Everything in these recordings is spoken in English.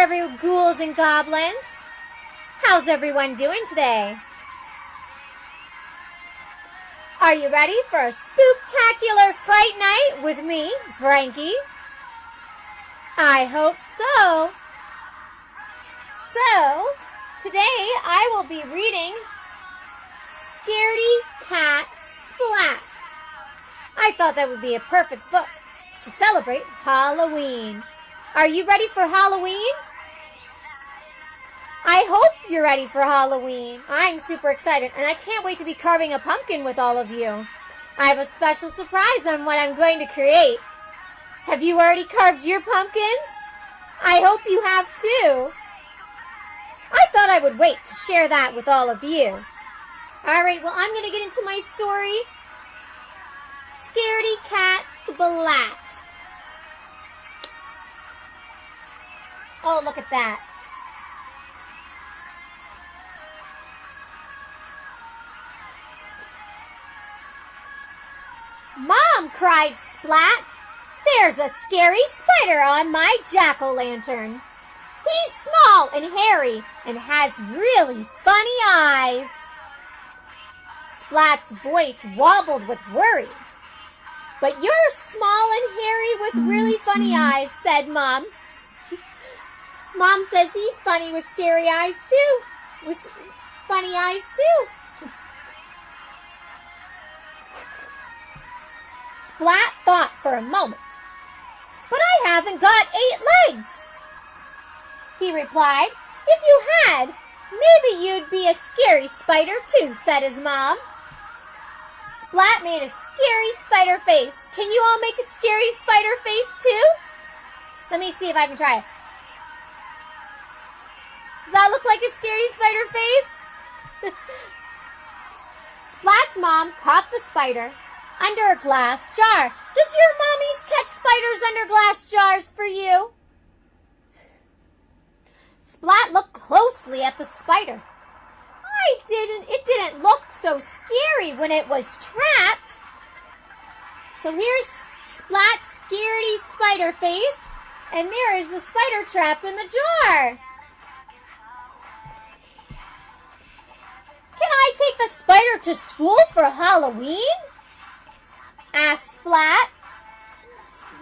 ghouls and goblins. How's everyone doing today? Are you ready for a spooktacular fright night with me, Frankie? I hope so. So, today I will be reading Scaredy Cat Splat. I thought that would be a perfect book to celebrate Halloween. Are you ready for Halloween? I hope you're ready for Halloween. I'm super excited, and I can't wait to be carving a pumpkin with all of you. I have a special surprise on what I'm going to create. Have you already carved your pumpkins? I hope you have too. I thought I would wait to share that with all of you. All right, well, I'm going to get into my story. Scaredy Cat Splat. Oh, look at that. Mom, cried Splat, there's a scary spider on my jack-o'-lantern. He's small and hairy and has really funny eyes. Splat's voice wobbled with worry. But you're small and hairy with really funny eyes, said Mom. Mom says he's funny with scary eyes too. With funny eyes too. Splat thought for a moment. But I haven't got 8 legs, he replied. If you had, maybe you'd be a scary spider too, said his mom. Splat made a scary spider face. Can you all make a scary spider face too? Let me see if I can try it. Does that look like a scary spider face? Splat's mom caught the spider under a glass jar. Does your mommies catch spiders under glass jars for you? Splat looked closely at the spider. It didn't look so scary when it was trapped. So here's Splat's scaredy spider face, and there is the spider trapped in the jar. Can I take the spider to school for Halloween? Asked Splat.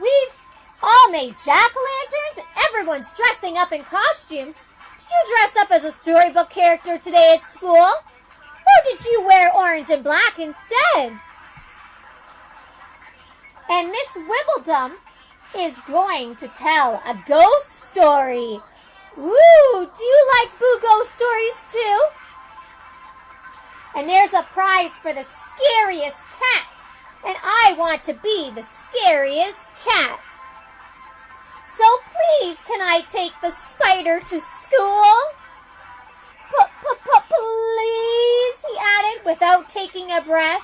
We've all made jack-o'-lanterns and everyone's dressing up in costumes. Did you dress up as a storybook character today at school? Or did you wear orange and black instead? And Miss Wibbledum is going to tell a ghost story. Ooh, do you like boo ghost stories too? And there's a prize for the scariest cat. And I want to be the scariest cat. So please, can I take the spider to school? Please, he added without taking a breath.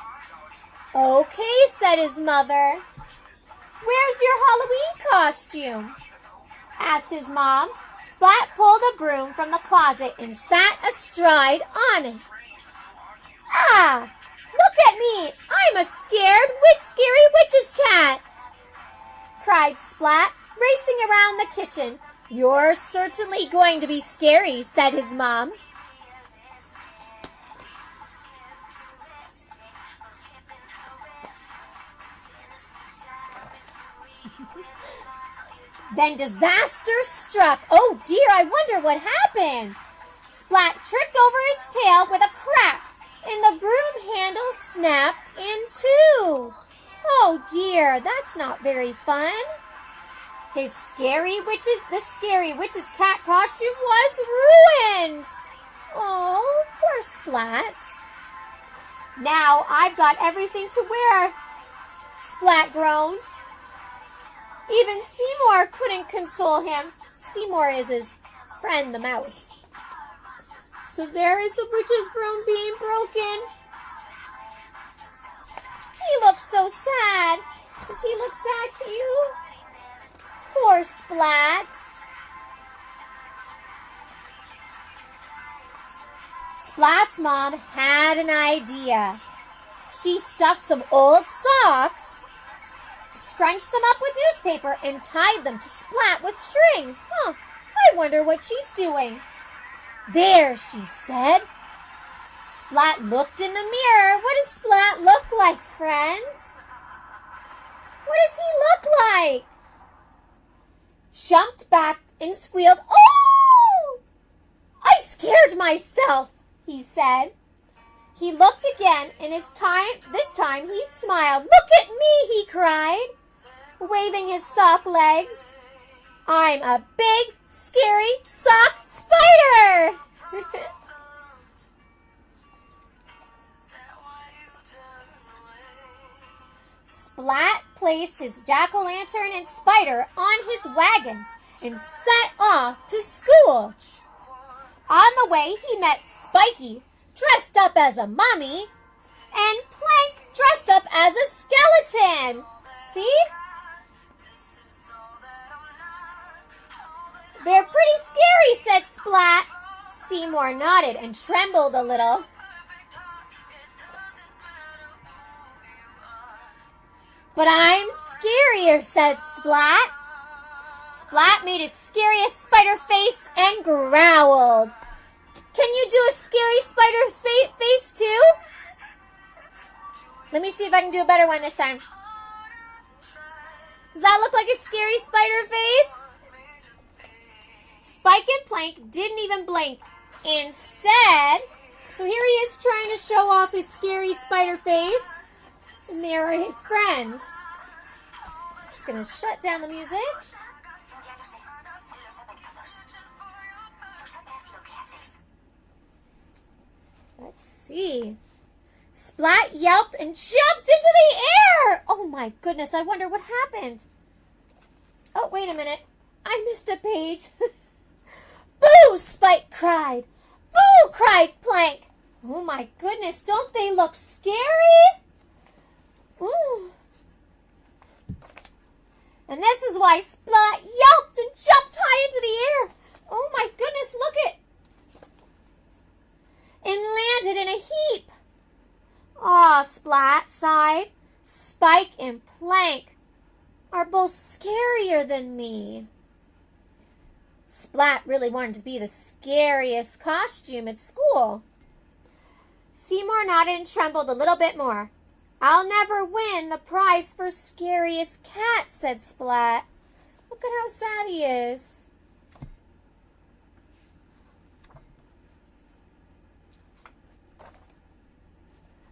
Okay, said his mother. Where's your Halloween costume? Asked his mom. Splat pulled a broom from the closet and sat astride on it. Ah, look at me. I'm a scary witch's cat, cried Splat, racing around the kitchen. You're certainly going to be scary, said his mom. Then disaster struck. Oh dear, I wonder what happened. Splat tripped over its tail with a crack, and the broom handle snapped in two. Oh dear, that's not very fun. The scary witch's cat costume was ruined. Oh, poor Splat. Now I've got everything to wear, Splat groaned. Even Seymour couldn't console him. Seymour is his friend, the mouse. So there is the witch's broom being broken. He looks so sad. Does he look sad to you? Poor Splat. Splat's mom had an idea. She stuffed some old socks, scrunched them up with newspaper, and tied them to Splat with string. I wonder what she's doing. There, she said. Splat looked in the mirror. What does Splat look like, friends? What does he look like? Jumped back and squealed, "Oh! I scared myself," he said. He looked again, and this time he smiled. "Look at me," he cried, waving his sock legs. "I'm a big, scary sock spider." Splat placed his jack-o'-lantern and spider on his wagon and set off to school. On the way, he met Spiky, dressed up as a mummy, and Plank, dressed up as a skeleton. See? "They're pretty scary," said Splat. Seymour nodded and trembled a little. "But I'm scarier," said Splat. Splat made his scariest spider face and growled. Can you do a scary spider face too? Let me see if I can do a better one this time. Does that look like a scary spider face? Spike and Plank didn't even blink. Instead, so here he is trying to show off his scary spider face. And there are his friends. I'm just going to shut down the music. Let's see. Splat yelped and jumped into the air. Oh my goodness, I wonder what happened. Oh, wait a minute. I missed a page. Boo, Spike cried. Boo, cried Plank. Oh my goodness, don't they look scary? Ooh. And this is why Splat yelped and jumped high into the air. Oh my goodness, look it. And landed in a heap. Aw, Splat sighed. Spike and Plank are both scarier than me. Splat really wanted to be the scariest costume at school. Seymour nodded and trembled a little bit more. I'll never win the prize for scariest cat, said Splat. Look at how sad he is.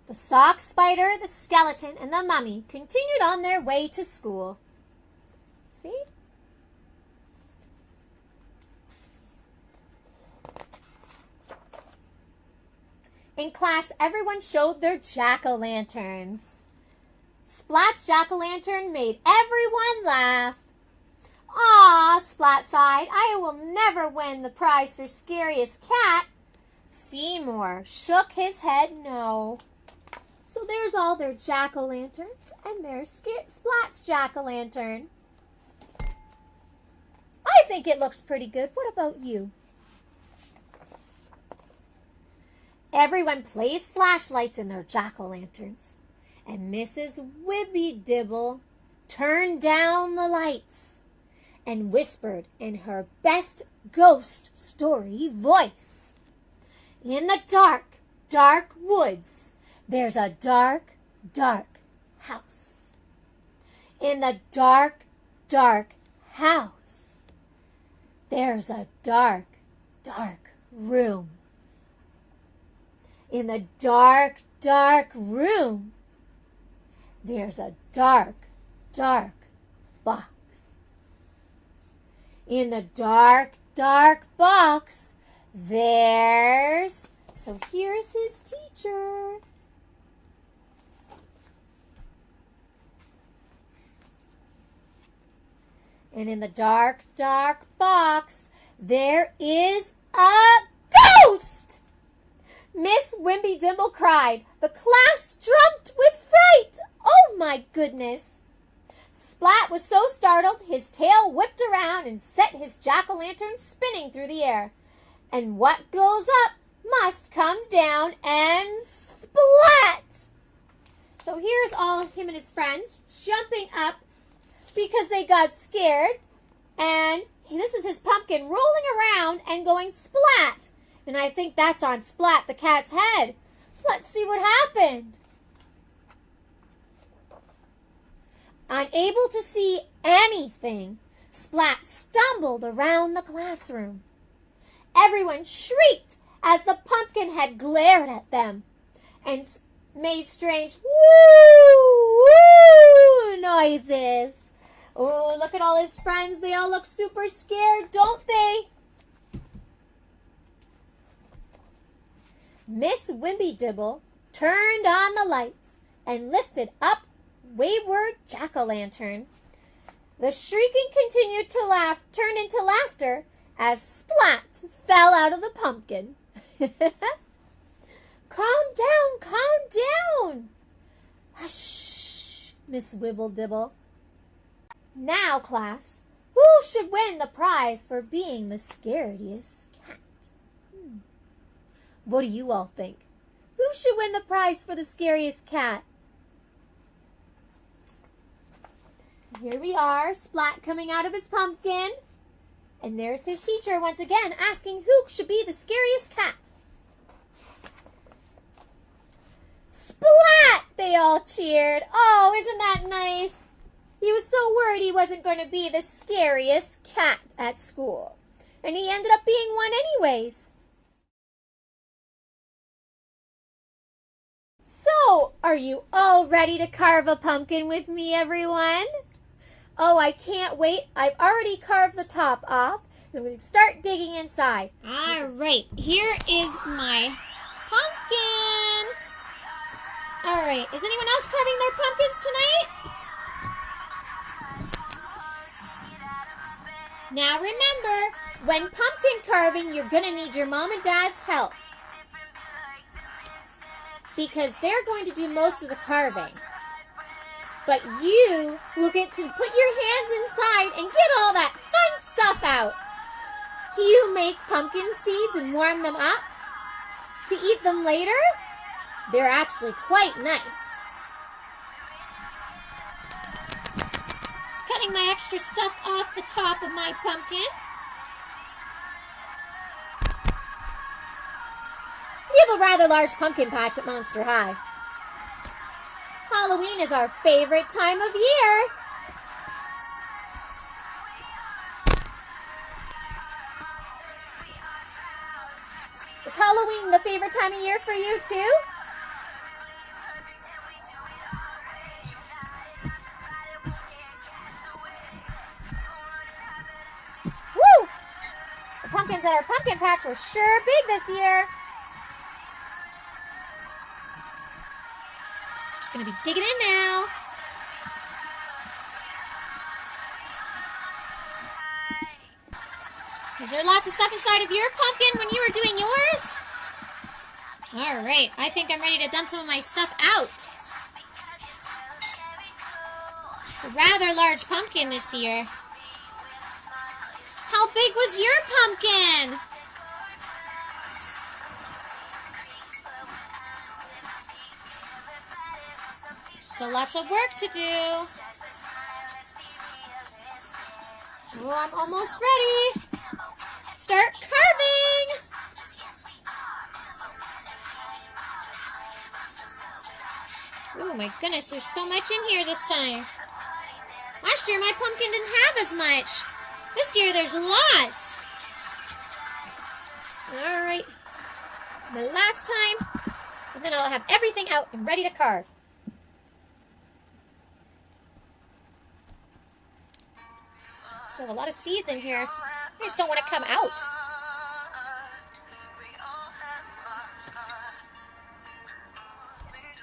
The sock spider, the skeleton, and the mummy continued on their way to school. See? In class, everyone showed their jack-o'-lanterns. Splat's jack-o'-lantern made everyone laugh. Aw, Splat sighed, I will never win the prize for scariest cat. Seymour shook his head no. So there's all their jack-o'-lanterns, and there's Splat's jack-o'-lantern. I think it looks pretty good. What about you? Everyone placed flashlights in their jack-o'-lanterns, and Mrs. Wibby Dibble turned down the lights and whispered in her best ghost story voice. In the dark, dark woods, there's a dark, dark house. In the dark, dark house, there's a dark, dark room. In the dark, dark room, there's a dark, dark box. In the dark, dark box, there's... So here's his teacher. And in the dark, dark box, there is a ghost! Miss Wimby Dimble cried. The class jumped with fright. Oh, my goodness. Splat was so startled, his tail whipped around and set his jack-o'-lantern spinning through the air. And what goes up must come down and splat. So here's all him and his friends jumping up because they got scared. And this is his pumpkin rolling around and going splat. And I think that's on Splat the cat's head. Let's see what happened. Unable to see anything, Splat stumbled around the classroom. Everyone shrieked as the pumpkin head glared at them and made strange woo, woo noises. Oh, look at all his friends. They all look super scared, don't they? Miss Wimpy-Dibble turned on the lights and lifted up wayward jack-o'-lantern. The shrieking continued to turn into laughter as Splat fell out of the pumpkin. Calm down. Hush, Miss Wibble-Dibble. Now, class, who should win the prize for being the scariest cat? What do you all think? Who should win the prize for the scariest cat? Here we are, Splat coming out of his pumpkin. And there's his teacher once again asking who should be the scariest cat. Splat! They all cheered. Oh, isn't that nice? He was so worried he wasn't going to be the scariest cat at school. And he ended up being one anyways. So, are you all ready to carve a pumpkin with me, everyone? Oh, I can't wait. I've already carved the top off. I'm going to start digging inside. All right, here is my pumpkin. All right, is anyone else carving their pumpkins tonight? Now remember, when pumpkin carving, you're going to need your mom and dad's help, because they're going to do most of the carving. But you will get to put your hands inside and get all that fun stuff out. Do you make pumpkin seeds and warm them up to eat them later? They're actually quite nice. Just cutting my extra stuff off the top of my pumpkin. We have a rather large pumpkin patch at Monster High. Halloween is our favorite time of year. Is Halloween the favorite time of year for you too? Woo! The pumpkins at our pumpkin patch were sure big this year. Just gonna be digging in now. Is there lots of stuff inside of your pumpkin when you were doing yours? All right, I think I'm ready to dump some of my stuff out. It's a rather large pumpkin this year. How big was your pumpkin? Still lots of work to do. Oh, I'm almost ready. Start carving. Oh my goodness, there's so much in here this time. Last year my pumpkin didn't have as much. This year there's lots. All right, the last time, and then I'll have everything out and ready to carve. Still have a lot of seeds in here. I just don't want to come out.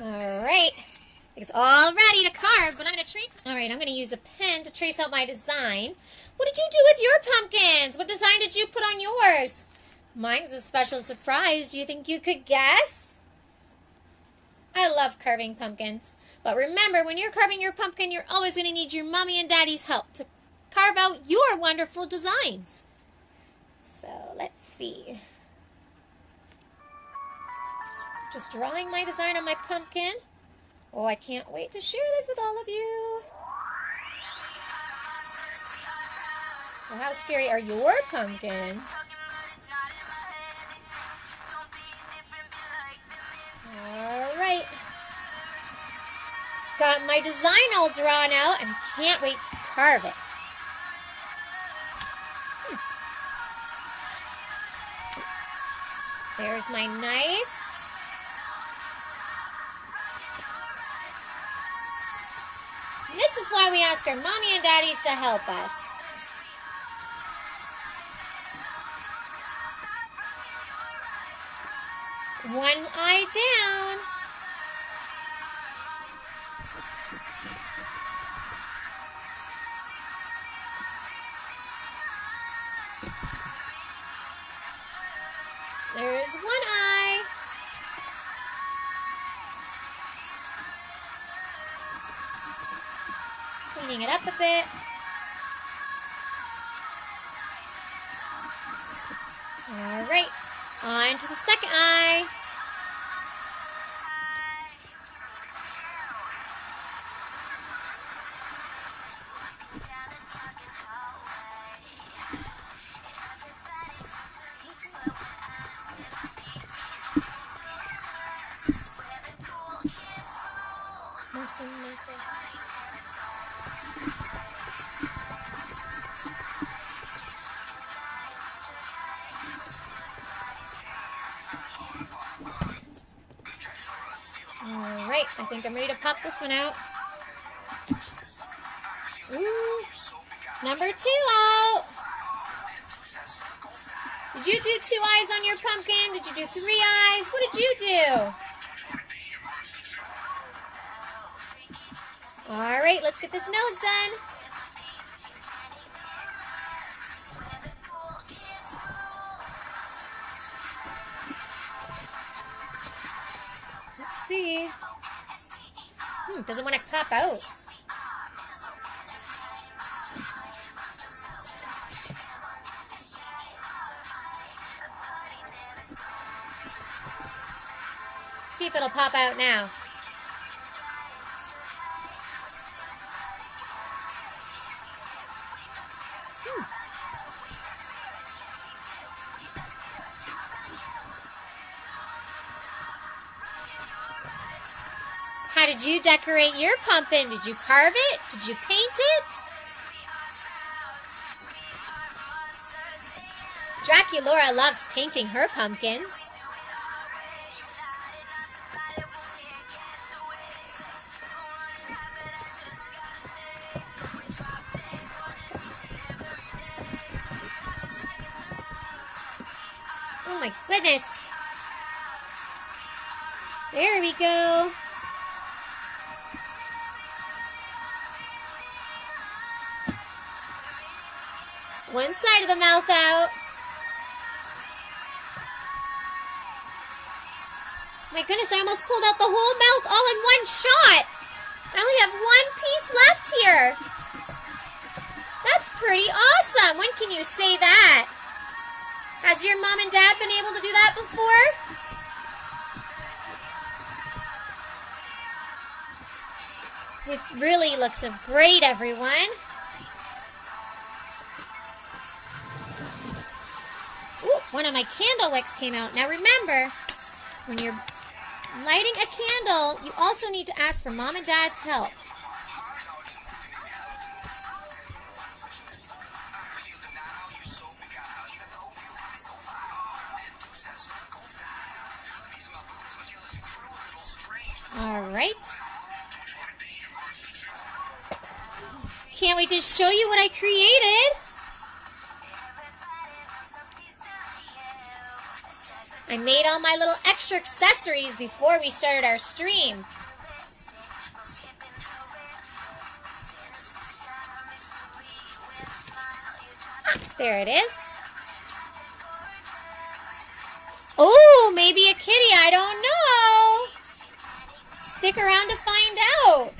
All right, it's all ready to carve, but I'm going to trace. All right, I'm going to use a pen to trace out my design. What did you do with your pumpkins? What design did you put on yours? Mine's a special surprise. Do you think you could guess? I love carving pumpkins, but remember, when you're carving your pumpkin, you're always going to need your mommy and daddy's help to carve out your wonderful designs. So let's see. Just drawing my design on my pumpkin. Oh, I can't wait to share this with all of you. Well, how scary are your pumpkins? Alright. Got my design all drawn out and can't wait to carve it. There's my knife. And this is why we ask our mommy and daddies to help us. One eye down. There's one eye. Cleaning it up a bit. All right, on to the second eye. Alright, I think I'm ready to pop this one out. Ooh, number 2 out. Did you do 2 eyes on your pumpkin? Did you do 3 eyes? What did you do? Alright, let's get this nose done. Let's see. Doesn't want to pop out. See if it'll pop out now. How did you decorate your pumpkin? Did you carve it? Did you paint it? Draculaura loves painting her pumpkins. Oh my goodness. There we go. One side of the mouth out. My goodness, I almost pulled out the whole mouth all in one shot. I only have one piece left here. That's pretty awesome. When can you say that? Has your mom and dad been able to do that before? It really looks great, everyone. Ooh, one of my candle wicks came out. Now remember, when you're lighting a candle, you also need to ask for mom and dad's help. All right. Can't wait to show you what I created. I made all my little extra accessories before we started our stream. There it is. Oh, maybe a kitty, I don't know. Stick around to find out.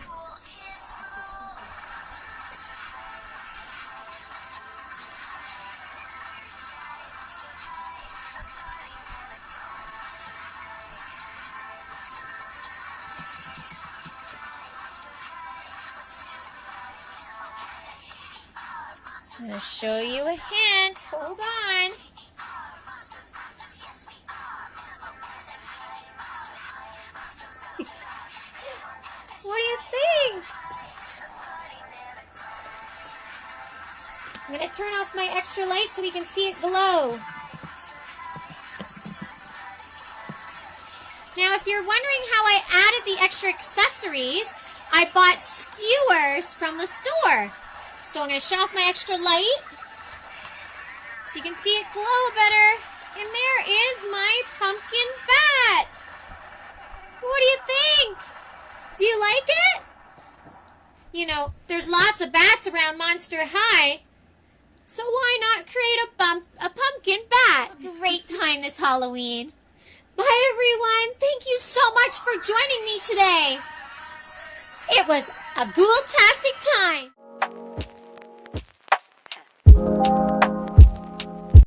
I'm going to show you a hint. Hold on. What do you think? I'm going to turn off my extra light so we can see it glow. Now, if you're wondering how I added the extra accessories, I bought skewers from the store. So I'm going to shut off my extra light so you can see it glow better. And there is my pumpkin bat. What do you think? Do you like it? You know, there's lots of bats around Monster High. So why not create a pumpkin bat? Great time this Halloween. Bye, everyone. Thank you so much for joining me today. It was a ghoul-tastic time.